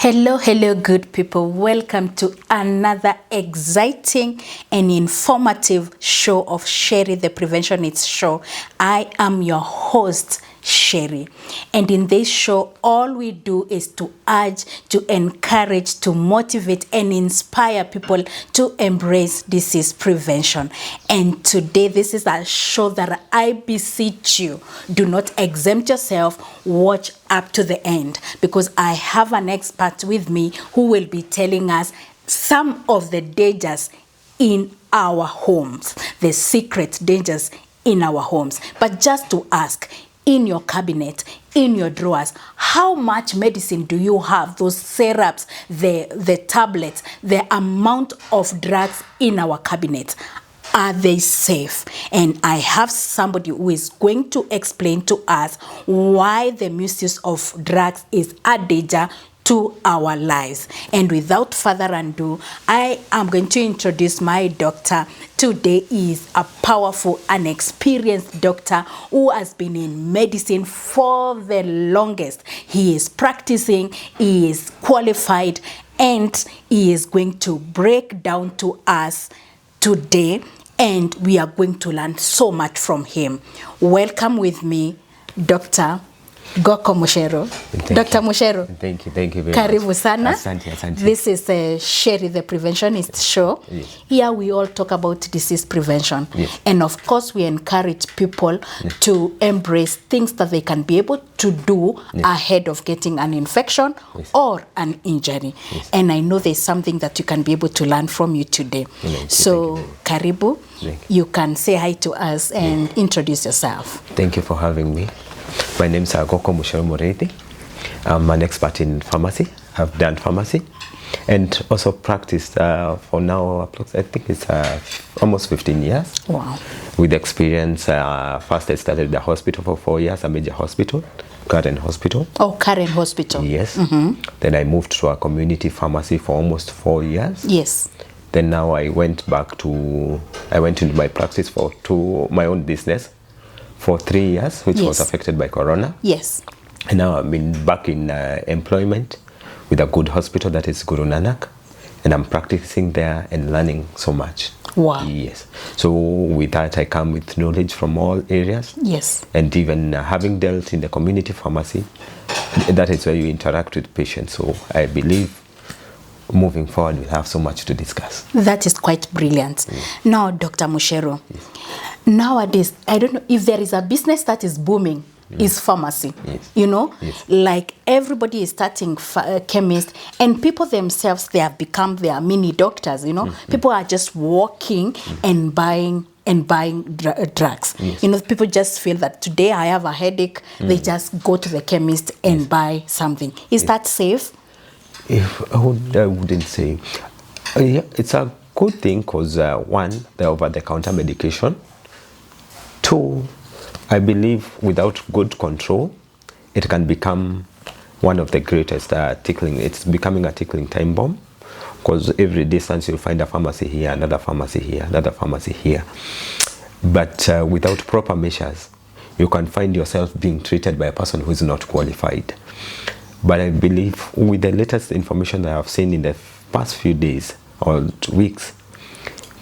Hello, good people. Welcome to another exciting and informative show of Sherry, the Preventionist Show. I am your host, Sherry. And in this show, all we do is to urge, to encourage, to motivate and inspire people to embrace disease prevention. And today, this is a show that I beseech you, do not exempt yourself, watch up to the end, because I have an expert with me who will be telling us some of the dangers in our homes, the secret dangers in our homes. But just to ask, in your cabinet, in your drawers, how much medicine do you have? Those syrups, the tablets, the amount of drugs in our cabinet, are they safe? And I have somebody who is going to explain to us why the misuse of drugs is a danger to our lives. And without further ado, I am going to introduce my doctor. Today is a powerful and experienced doctor who has been in medicine for the longest. He is practicing, he is qualified, and he is going to break down to us today, and we are going to learn so much from him. Welcome with me, Dr. Goko Mucheru. Dr. Mucheru. Thank you very much. Karibu sana. Asante. This is Sherry, the Preventionist Show. Yes. Here we all talk about disease prevention. Yes. And of course, we encourage people to embrace things that they can be able to do ahead of getting an infection or an injury. Yes. And I know there's something that you can be able to learn from you today. So, Karibu, you can say hi to us and introduce yourself. Thank you for having me. My name is Goko Mucheru. I'm an expert in pharmacy. I've done pharmacy and also practiced for now, I think it's almost 15 years. Wow. With experience, first I started at the hospital for 4 years, a major hospital, Karen Hospital. Oh, Karen Hospital. Yes. Then I moved to a community pharmacy for almost 4 years. Yes. Then now I went into my practice my own business for 3 years, which was affected by Corona. Yes. And now I'm back in employment with a good hospital that is Guru Nanak, and I'm practicing there and learning so much. Wow. Yes. So with that, I come with knowledge from all areas. Yes. And even having dealt in the community pharmacy, that is where you interact with patients. So I believe moving forward, we'll have so much to discuss. That is quite brilliant. Now, Dr. Mucheru, nowadays, I don't know if there is a business that is booming, is pharmacy. You know, like everybody is starting chemist, and people themselves, they have become their mini doctors. You know, people are just walking and buying drugs. You know, people just feel that today I have a headache, they just go to the chemist and buy something. Is that safe? I wouldn't say. It's a good thing because one, the over-the-counter medication. Two, I believe without good control, it can become one of the greatest tickling. It's becoming a tickling time bomb, because every distance you'll find a pharmacy here, another pharmacy here, another pharmacy here. But without proper measures, you can find yourself being treated by a person who is not qualified. But I believe with the latest information that I've seen in the past few days or weeks,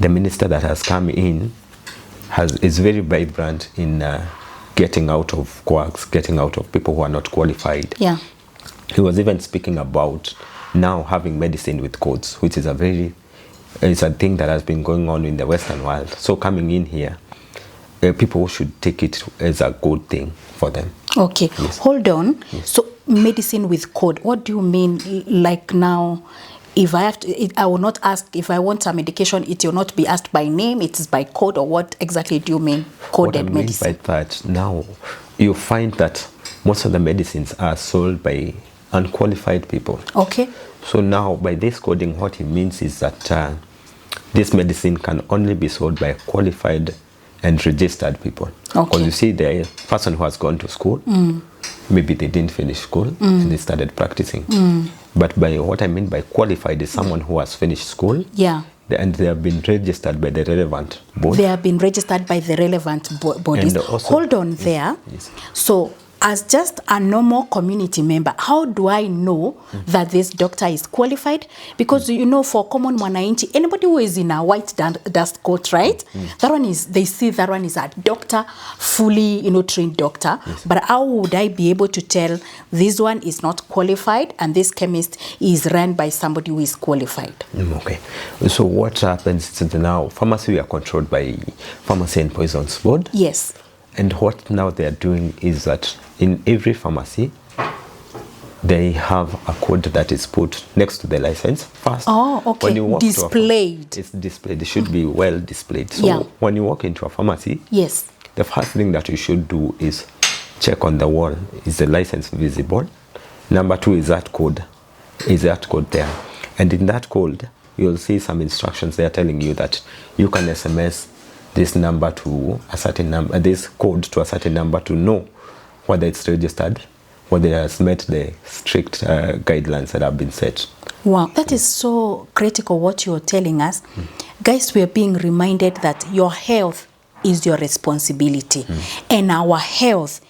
the minister that has come in is very vibrant in getting out of quacks, getting out of people who are not qualified. Yeah. He was even speaking about now having medicine with codes, which is it's a thing that has been going on in the Western world. So coming in here, people should take it as a good thing for them. Okay, hold on. So medicine with code, what do you mean? Like now, if I have to, I will not ask if I want a medication, it will not be asked by name, it is by code, or what exactly do you mean, coded medicine? What I mean by that, now you find that most of the medicines are sold by unqualified people. Okay. So now by this coding, what it means is that this medicine can only be sold by qualified and registered people. Because you see, the person who has gone to school, maybe they didn't finish school and they started practicing. But by what I mean by qualified is someone who has finished school. Yeah. And they have been registered by the relevant body. They have been registered by the relevant bodies. Also, hold on there. Yes. So as just a normal community member, how do I know that this doctor is qualified? Because, you know, for common mwananchi, anybody who is in a white dust coat, right? That one is, they see that one is a doctor, fully, you know, trained doctor. Yes. But how would I be able to tell this one is not qualified and this chemist is run by somebody who is qualified? Okay. So what happens now, pharmacy, we are controlled by Pharmacy and Poisons Board. Yes. And what now they are doing is that in every pharmacy, they have a code that is put next to the license first. Oh, okay. When you walk Displayed. it's displayed. It should be well displayed. So Yeah. when you walk into a pharmacy, Yes. the first thing that you should do is check on the wall. Is the license visible? Number two, is that code? Is that code there? And in that code, you'll see some instructions there telling you that you can SMS this number to a certain number, this code to a certain number to know whether it's registered, whether it has met the strict guidelines that have been set. Wow, that is so critical what you're telling us. Guys, we are being reminded that your health is your responsibility. And our health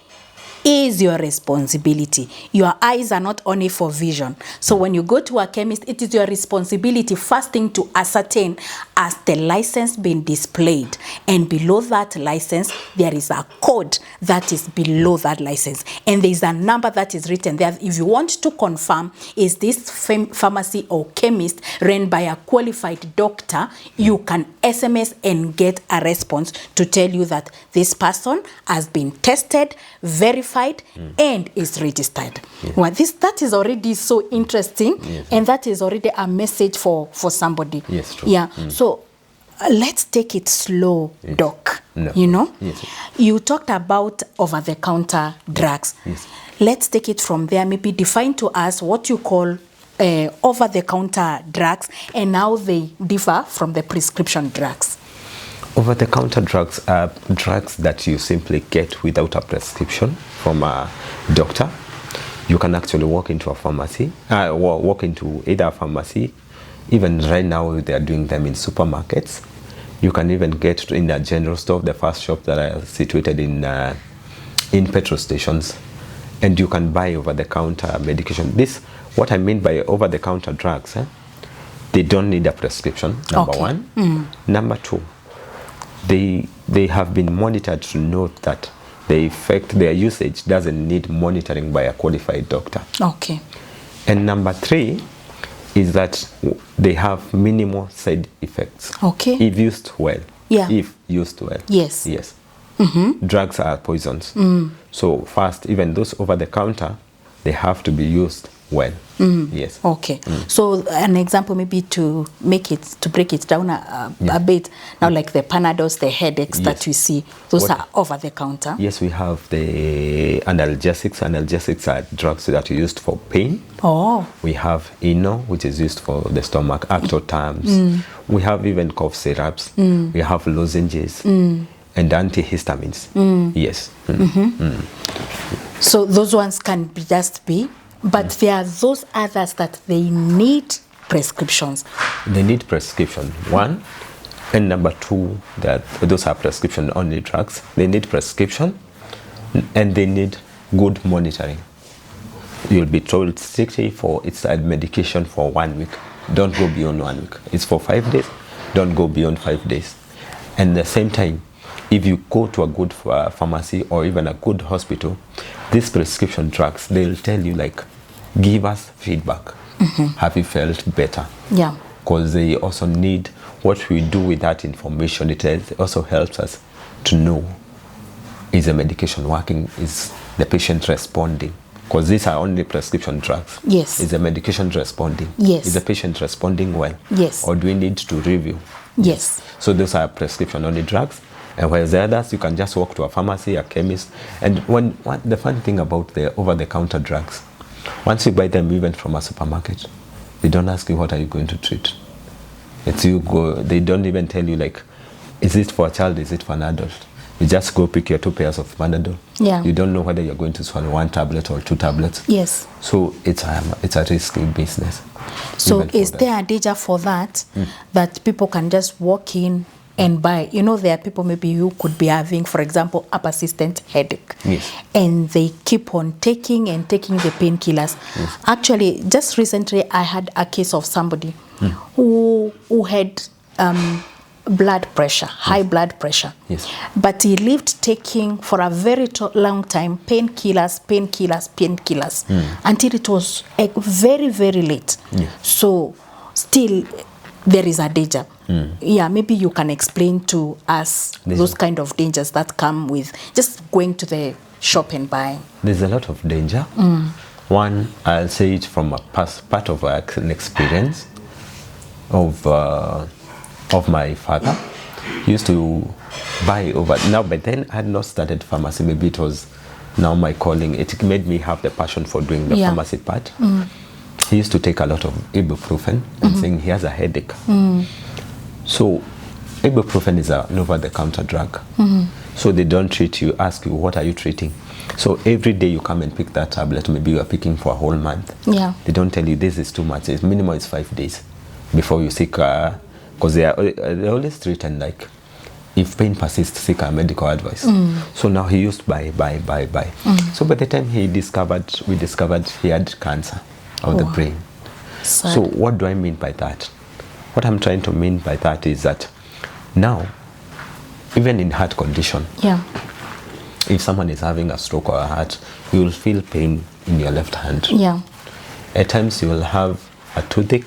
is your responsibility. Your eyes are not only for vision. So when you go to a chemist, it is your responsibility first thing to ascertain, has the license been displayed? And below that license, there is a code that is below that license. And there is a number that is written there. If you want to confirm, is this pharmacy or chemist run by a qualified doctor, you can SMS and get a response to tell you that this person has been tested, verified, and is registered. Well, that is already so interesting, and that is already a message for somebody. Yes, true. Yeah. So let's take it slow, Doc. No. You know, Yes. you talked about over-the-counter drugs. Yes. Let's take it from there. Maybe define to us what you call over-the-counter drugs and how they differ from the prescription drugs. Over-the-counter drugs are drugs that you simply get without a prescription from a doctor. You can actually walk into a pharmacy, walk into either a pharmacy. Even right now, they are doing them in supermarkets. You can even get in a general store, the first shop that are situated in petrol stations, and you can buy over-the-counter medication. This, what I mean by over-the-counter drugs, they don't need a prescription, number one. Number two, they have been monitored to note that their usage doesn't need monitoring by a qualified doctor. Okay. And number three is that they have minimal side effects. Okay. If used well. Yeah. If used well. Yes. Yes. Drugs are poisons. So first, even those over the counter, they have to be used well. Yes. Okay. So an example maybe to break it down a bit. Now, like the Panadols, the headaches that we see, those are over the counter. Yes, we have the analgesics. Analgesics are drugs that are used for pain. Oh. We have Eno, which is used for the stomach, Actoterms. We have even cough syrups. We have lozenges and antihistamines. Yes. So those ones can just be, but there are those others that they need prescriptions. They need prescription, one. And number two, that those are prescription only drugs. They need prescription and they need good monitoring. You'll be told strictly it's a medication for 1 week. Don't go beyond 1 week. It's for 5 days. Don't go beyond 5 days. And at the same time, if you go to a good pharmacy or even a good hospital, these prescription drugs, they'll tell you, like, give us feedback. Have you felt better? Yeah. Because they also need what we do with that information. It also helps us to know, is the medication working? Is the patient responding? Because these are only prescription drugs. Yes. Is the medication responding? Yes. Is the patient responding well? Yes. Or do we need to review? Yes. So those are prescription only drugs. And whereas the others, you can just walk to a pharmacy, a chemist. And the fun thing about the over-the-counter drugs, once you buy them even from a supermarket, they don't ask you what are you going to treat. It's you go. They don't even tell you, like, is it for a child, is it for an adult? You just go pick your 2 pairs of Panadol. Yeah. You don't know whether you're going to swallow 1 tablet or 2 tablets. Yes. So it's a risky business. So is there a danger for that, that people can just walk in, and buy. You know, there are people maybe who could be having, for example, a persistent headache. Yes. And they keep on taking the painkillers. Yes. Actually, just recently, I had a case of somebody who had blood pressure, high blood pressure. Yes. But he lived taking for a very long time painkillers until it was very, very late. Yeah. So still there is a danger. Yeah, maybe you can explain to us those kind of dangers that come with just going to the shop and buying. There's a lot of danger. One, I'll say it from a part of an experience of my father. He used to buy over. Now, by then, I had not started pharmacy. Maybe it was now my calling. It made me have the passion for doing the pharmacy part. He used to take a lot of ibuprofen and saying he has a headache. So ibuprofen is an over-the-counter drug. So they don't treat you, ask you, what are you treating? So every day you come and pick that tablet, maybe you are picking for a whole month. Yeah. They don't tell you this is too much. It's minimum is 5 days before you seek, because they always threaten like, if pain persists, seek a medical advice. So now he used to buy. So by the time we discovered he had cancer of the brain. Sad. So what do I mean by that? What I'm trying to mean by that is that now, even in heart condition, if someone is having a stroke or a heart, you will feel pain in your left hand. Yeah. At times you will have a toothache,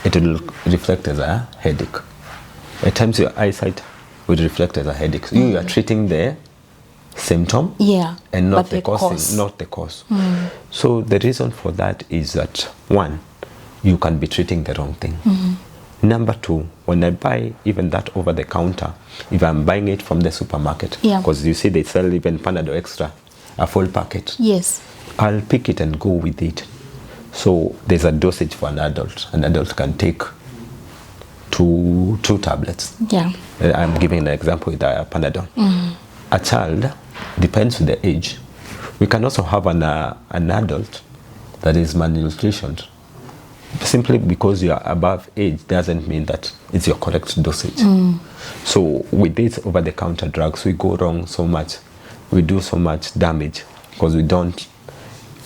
it will reflect as a headache. At times your eyesight will reflect as a headache. So you are treating the symptom and not the cause. So the reason for that is that, one, you can be treating the wrong thing. Number two, when I buy even that over the counter, if I'm buying it from the supermarket, because you see they sell even Panadol Extra, a full packet. Yes. I'll pick it and go with it. So there's a dosage for an adult. An adult can take two tablets. Yeah. I'm giving an example with a Panadol. A child, depends on the age. We can also have an adult that is malnutritioned. Simply because you are above age doesn't mean that it's your correct dosage. So with these over-the-counter drugs, we go wrong so much. We do so much damage because we don't,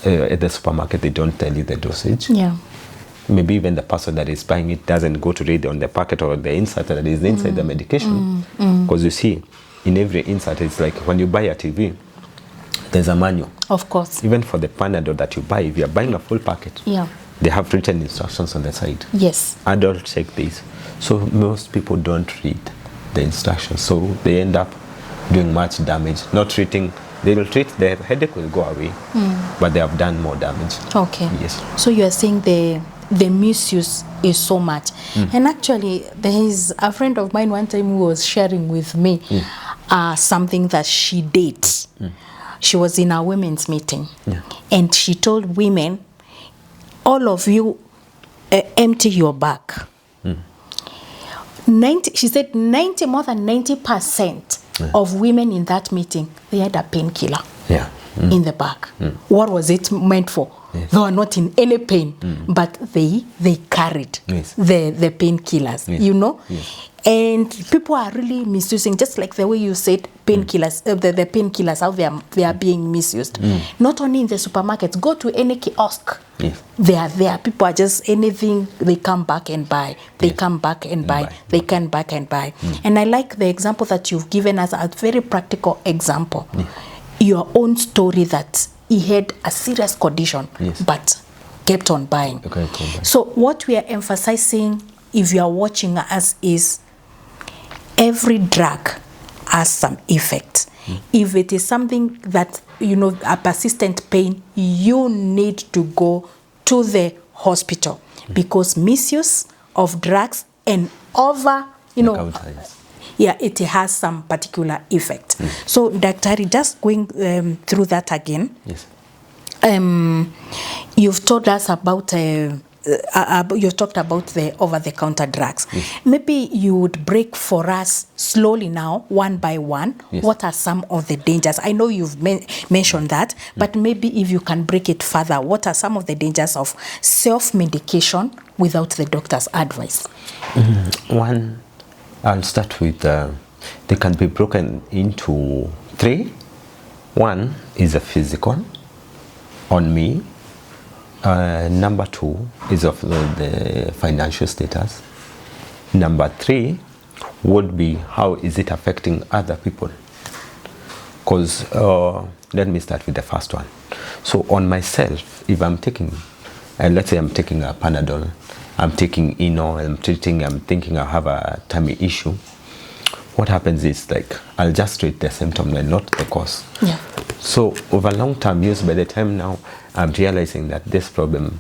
at the supermarket, they don't tell you the dosage. Yeah. Maybe even the person that is buying it doesn't go to read on the packet or the insert that is inside the medication. Because you see, in every insert, it's like when you buy a TV, there's a manual. Of course. Even for the Panadol that you buy, if you're buying a full packet, they have written instructions on the side. Yes. Adults take this. So most people don't read the instructions. So they end up doing much damage. Not treating, they will treat, the headache will go away, but they have done more damage. Okay. Yes. So you are saying the misuse is so much. And actually, there is a friend of mine one time who was sharing with me something that she did. She was in a women's meeting and she told women, all of you empty your bag. 90, she said more than 90% of women in that meeting, they had a painkiller in the bag. What was it meant for? Yes. They were not in any pain, but they carried the painkillers, you know? Yes. And people are really misusing, just like the way you said, painkillers, the painkillers, how they are being misused. Not only in the supermarkets, go to any kiosk. Yes. They are there. People are just anything, they come back and buy. They come back and buy. They come back and buy. And I like the example that you've given us, a very practical example. Your own story that he had a serious condition, but kept on buying. So what we are emphasizing, if you are watching us, is every drug has some effect. If it is something that, you know, a persistent pain, you need to go to the hospital because misuse of drugs and over, you know, it has some particular effect. So, Dr. just going through that again. Yes. You've told us about you've talked about the over-the-counter drugs. Maybe you would break for us slowly now, one by one. What are some of the dangers? I know you've mentioned that, but maybe if you can break it further, what are some of the dangers of self-medication without the doctor's advice? One, I'll start with, they can be broken into 3. One is a physical on me. Number 2 is of the financial status. Number 3 would be how is it affecting other people. Because let me start with the first one. So on myself, if I'm taking, let's say I'm taking a Panadol, I'm taking Eno, I'm thinking I have a tummy issue. What happens is like I'll just treat the symptom and not the cause. Yeah. So over long-term use, by the time now I'm realizing that this problem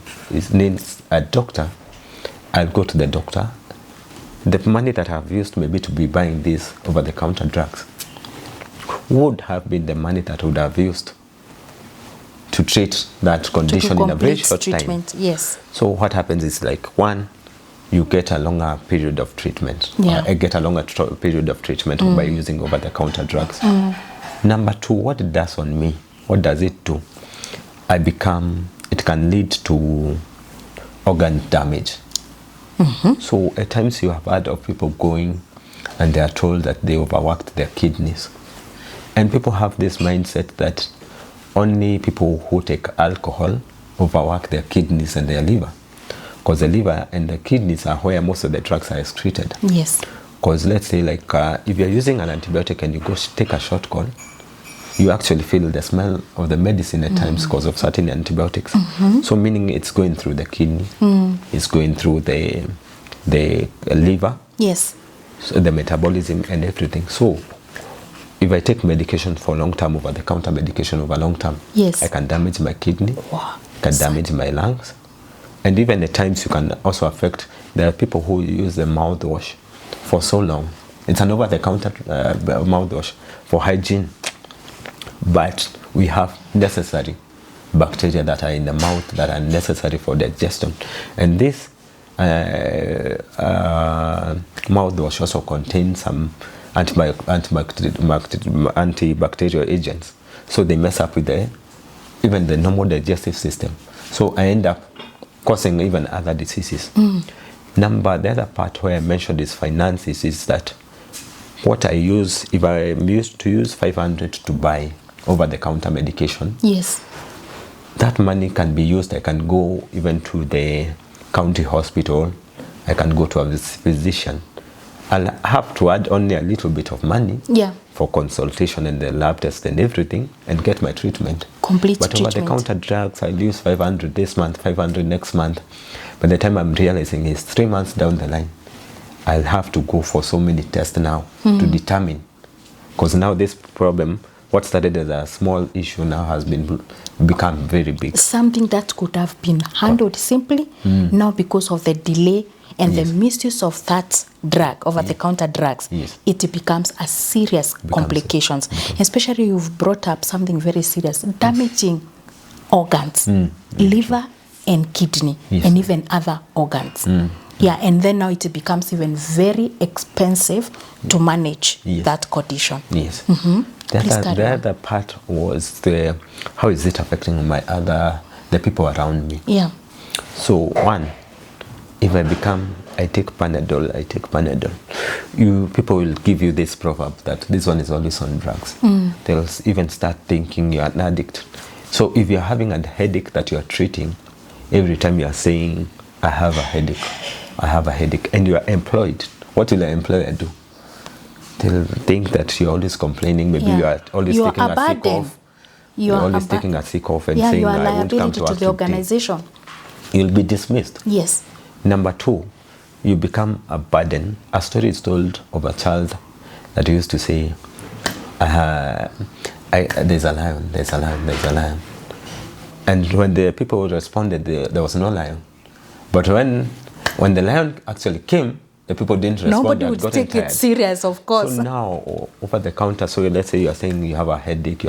needs a doctor, I'll go to the doctor. The money that I've used maybe to be buying these over-the-counter drugs would have been the money that I would have used to treat that condition in a very short time. Yes. So what happens is like, one, you get a longer period of treatment. Yeah. I get a longer period of treatment by using over-the-counter drugs. Number 2, what it does on me, what does it do? It can lead to organ damage. So at times you have heard of people going and they are told that they overworked their kidneys. And people have this mindset that only people who take alcohol overwork their kidneys and their liver. Because the liver and the kidneys are where most of the drugs are excreted. Yes. Because let's say like if you're using an antibiotic and you go take a short call, you actually feel the smell of the medicine at times because of certain antibiotics. So meaning it's going through the kidney, it's going through the liver, yes, so the metabolism and everything. So if I take medication for long term, over-the-counter medication over long term, yes, I can damage my kidney, wow, can damage my lungs, and even at times you can also affect. There are people who use the mouthwash for so long. It's an over-the-counter mouthwash for hygiene, but we have necessary bacteria that are in the mouth that are necessary for digestion, and this mouthwash also contains some antibacterial agents, so they mess up with even the normal digestive system. So I end up causing even other diseases. The other part where I mentioned is finances, is that what I use, if I used to use 500 to buy over-the-counter medication, yes, that money can be used. I can go even to the county hospital, I can go to a physician. I'll have to add only a little bit of money, yeah, for consultation and the lab test and everything, and get my treatment. Complete but treatment. But over-the-counter drugs, I'll use 500 this month, 500 next month. By the time I'm realizing is 3 months down the line, I'll have to go for so many tests now to determine. Because now this problem, what started as a small issue now has become very big. Something that could have been handled simply, now because of the delay and the misuse of that drug, over-the-counter drugs, it becomes a serious complications. Especially you've brought up something very serious, damaging organs, liver and kidney, and even other organs. Yeah, and then now it becomes even very expensive to manage that condition. Yes. The other part was how is it affecting the people around me? Yeah. So one, if I take Panadol, people will give you this proverb that this one is always on drugs. They'll even start thinking you're an addict. So if you're having a headache that you're treating, every time you're saying, I have a headache, and you are employed, what will an employer do? They'll think that you're always complaining, maybe you are always taking a sick off. You're always taking a sick off and saying, I won't come to work the organization. You'll be dismissed. Yes. Number 2, you become a burden. A story is told of a child that used to say, there's a lion. And when the people responded, there was no lion. But when the lion actually came, the people didn't respond. Nobody would take it serious, of course. So now, over the counter, so let's say you are saying you have a headache.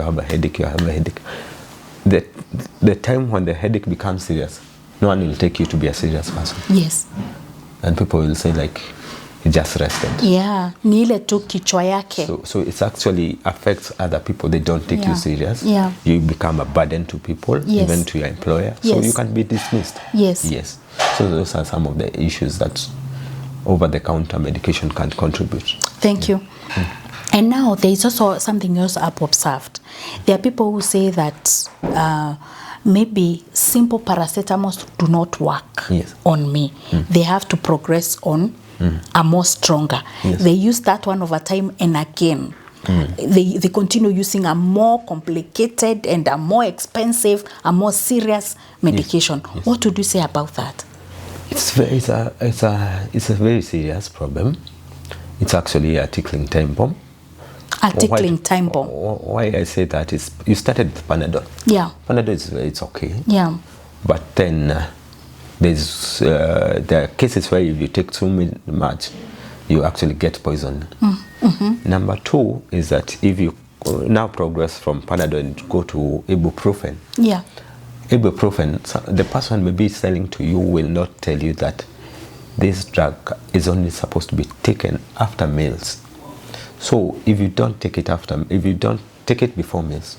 The time when the headache becomes serious, no one will take you to be a serious person. Yes. And people will say like, he just rested. Yeah, ni ile tu kichwa yake. So it actually affects other people. They don't take you serious. Yeah. You become a burden to people, even to your employer. So you can be dismissed. Yes. Yes. So those are some of the issues that over-the-counter medication can contribute. Thank you. And now there is also something else I've observed. There are people who say that maybe simple paracetamol do not work on me. They have to progress on a more stronger. They use that one over time, and again, they continue using a more complicated and a more expensive, a more serious medication. What would you say about that? It's a very serious problem. It's actually a tickling time bomb. A tickling time bomb. Why I say that is, you started with Panadol. Yeah. Panadol it's okay. Yeah. But then there are cases where if you take too much, you actually get poisoned. Number two is that if you now progress from Panadol and go to ibuprofen. Yeah. Ibuprofen, the person maybe selling to you will not tell you that this drug is only supposed to be taken after meals. So if you don't take it before meals,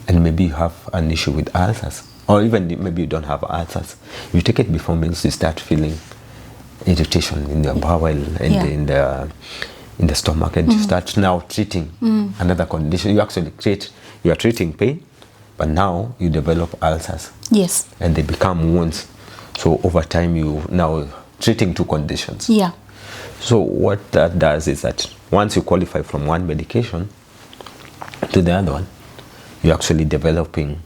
and maybe you have an issue with ulcers, or even maybe you don't have ulcers, if you take it before meals, you start feeling irritation in your bowel and in the stomach, and you start now treating another condition. You are treating pain, but now you develop ulcers. Yes. And they become wounds. So over time, you now treating two conditions. Yeah. So what that does is that once you qualify from one medication to the other one, you're actually developing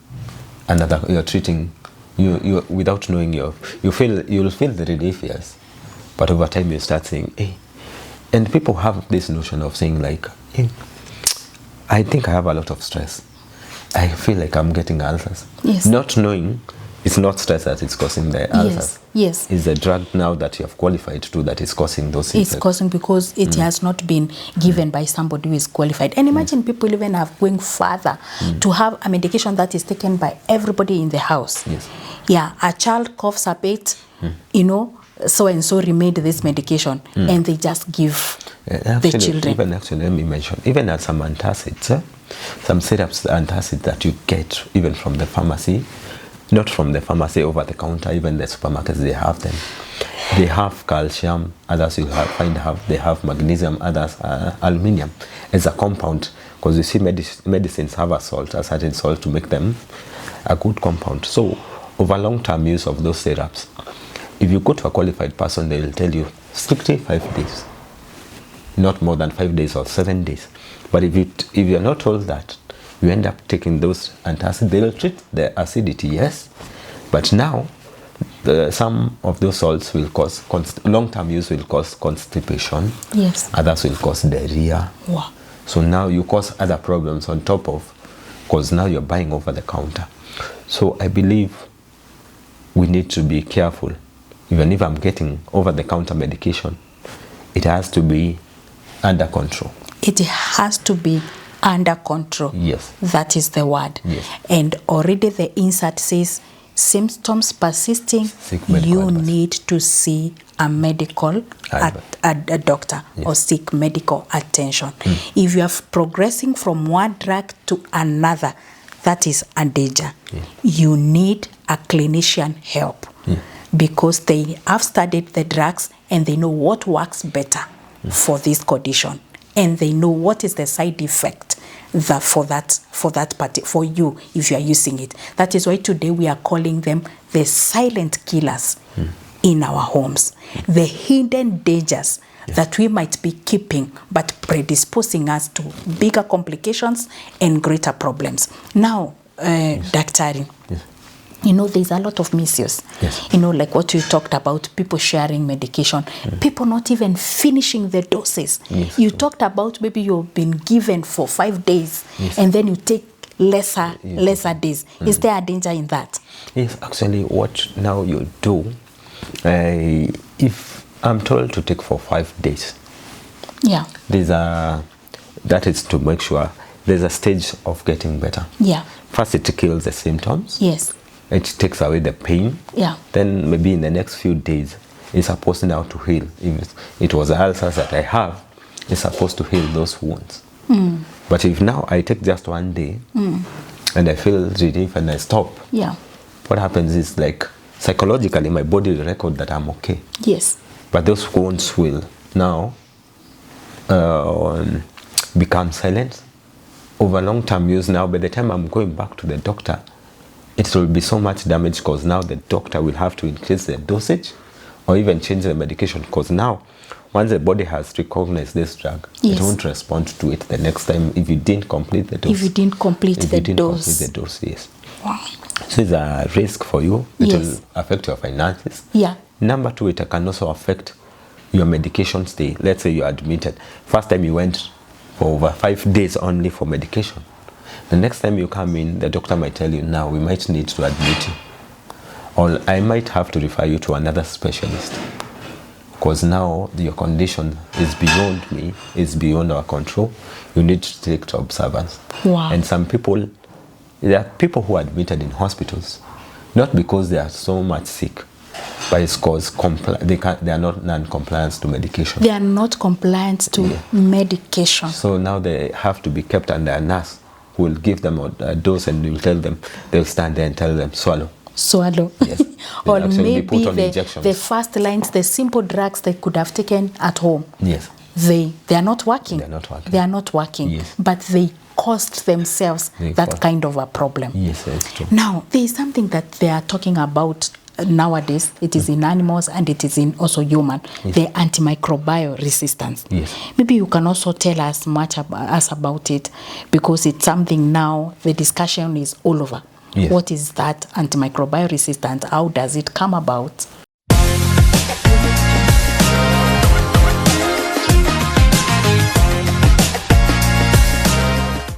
another. You're treating you without knowing you'll feel the relief, yes, but over time you start saying, hey, and people have this notion of saying like, hey, I think I have a lot of stress. I feel like I'm getting ulcers. Yes. Not knowing it's not stress that is causing the ulcers. Yes. It's the drug now that you have qualified to that is causing those symptoms. It's causing because it has not been given by somebody who is qualified. And imagine people even have going further to have a medication that is taken by everybody in the house. Yes. Yeah, a child coughs a bit, so and so remade this medication, and they just give the children. Even actually, let me mention, even at some antacids, some syrups, antacids that you get even from the pharmacy, not from the pharmacy over the counter, even the supermarkets, they have them. They have calcium, others you they have magnesium, others aluminium as a compound, because you see medicines have a certain salt to make them a good compound. So over long-term use of those syrups, if you go to a qualified person, they will tell you strictly 5 days, not more than 5 days or 7 days. But if you're not told that, you end up taking those antacids. They will treat the acidity, yes, but now some of those salts will cause long-term use will cause constipation. Yes. Others will cause diarrhea. Wow. So now you cause other problems on top of, because now you're buying over the counter. So I believe we need to be careful. Even if I'm getting over the counter medication, it has to be under control. It has to be under control. Yes. That is the word. Yes. And already the insert says, symptoms persisting, you need to see a medical, a doctor, or seek medical attention. If you are progressing from one drug to another, that is a danger. You need a clinician help because they have studied the drugs and they know what works better for this condition, and they know what is the side effect for you if you are using it. That is why today we are calling them the silent killers in our homes, the hidden dangers that we might be keeping but predisposing us to bigger complications and greater problems. Now, Daktari, there's a lot of misuse. Yes. Like what you talked about, people sharing medication, people not even finishing the doses. Yes. You talked about maybe you've been given for 5 days and then you take lesser days. Is there a danger in that? Yes, actually what now you do, if I'm told to take for 5 days, that is to make sure there's a stage of getting better. First it kills the symptoms. Yes. It takes away the pain. Then maybe in the next few days, it's supposed now to heal. If it was ulcers that I have, it's supposed to heal those wounds. But if now I take just 1 day and I feel relief and I stop, what happens is like psychologically my body will record that I'm okay. Yes. but those wounds will now become silent over long-term use. Now by the time I'm going back to the doctor, it will be so much damage, because now the doctor will have to increase the dosage or even change the medication, because now once the body has recognized this drug, yes, it won't respond to it the next time if you didn't complete the dose. If you didn't complete the dose. Yes. Wow. So it's a risk for you. It Yes. will affect your finances. Yeah. Number two, it can also affect your medication stay. Let's say you're admitted. First time you went for over 5 days only for medication. The next time you come in, the doctor might tell you, now we might need to admit you, or I might have to refer you to another specialist, because now your condition is beyond me, is beyond our control. You need to take to observance. Wow. And some people, there are people who are admitted in hospitals, not because they are so much sick, but it's because they are not non-compliant to medication. They are not compliant to medication. So now they have to be kept under a nurse who will give them a dose, and will tell them, they'll stand there and tell them, swallow. Swallow. Yes. Or Actually be put on maybe injections. the first lines, the simple drugs they could have taken at home. Yes. They are not working. They are not working. They are not working. Yes. But they caused themselves that kind of a problem. Yes, that's true. Now, there is something that they are talking about nowadays. It is in animals and it is in also human. Yes. The antimicrobial resistance. Yes. Maybe you can also tell us much about it, because it's something now the discussion is all over. Yes. What is that antimicrobial resistance? How does it come about?